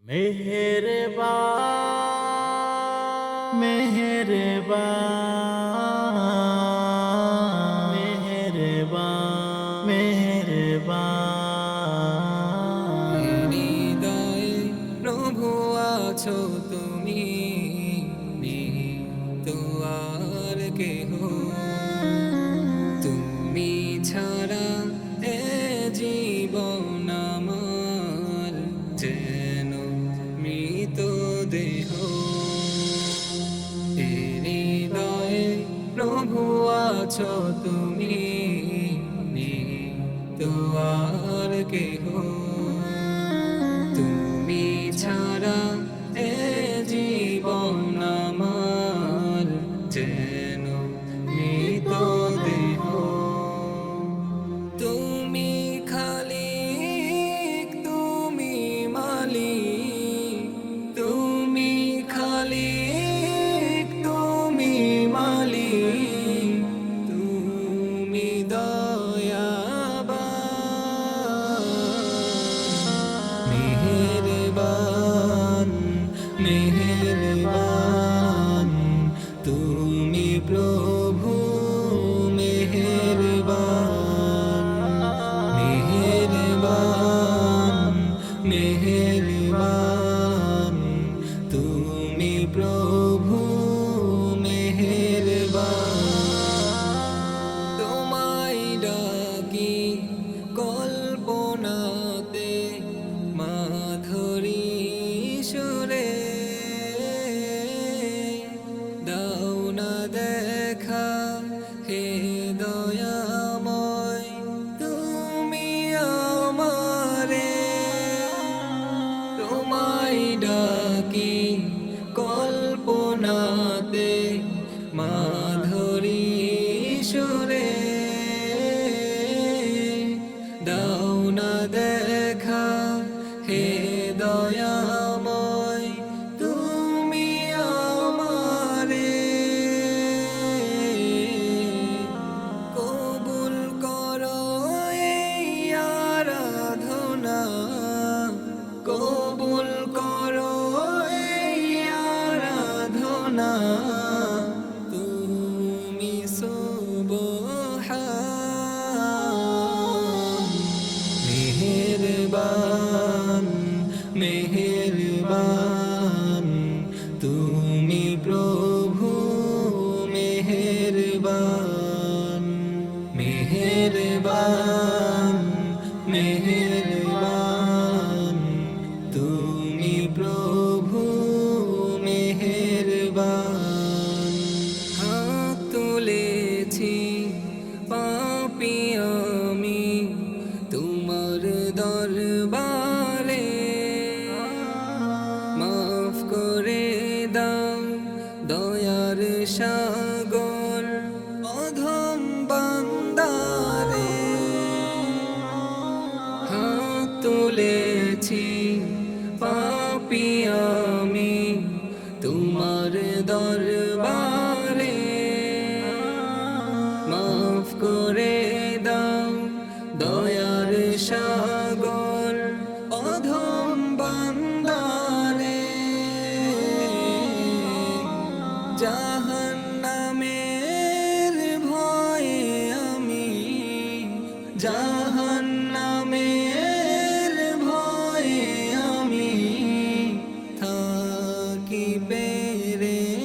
मेहरबान मेहरबान मेहरबान मेहरबान হৃদয়ে প্রভু আছো তুমি, নেই তো আর কেহ। তুমি ছাড়া এ জীবন আমার যেন মৃত দেহ। হৃদয়ে প্রভু আছো তুমি, নেই তো আর কেহ। তুমি ছাড়া এ জীবন আমার যেন মৃত দেহ। তুমি খালিক, তুমি মালিক, তুমি খালিক, তুমি মালিক, তুমি দয়াবান। মেহেরবান মেহেরবান তুমি প্রভু, মেহেরবান মেহেরবান মেহেরবান তুমি প্রভু, মেহেরবান। তোমায় ডাকি কল্পনাতে মাধুরী সুরে, দাও না দেখা হে দয়াময় তুমি আমারে। তোমায় ডাকি কল্পনাতে মাধুরী সুরে, দাও না দেখা হে দয়াময় তুমি আমারে। কবুল করো এই আরাধনা, কবুল করো এই আরাধনা, তুমি সুবহান। মেহেরবান মেহেরবান তুমি প্রভু, মেহেরবান মেহেরবান মেহেরবান তুমি প্রভু, মেহেরবান। হাত তুলেছি পাপী আমি তোমার দরবারে, মাফ করে দাও দয়ার সাগর অধম বান্দারে। হাত তুলেছি পাপী আমি তোমার দরবারে, মাফ করে দাও দয়ার সাগর অধম বান্দারে। জাহান্নামের ভয়ে আমি, জাহান্নামের ভয়ে আমি থাকি পেরেশান।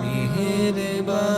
মেহেরবান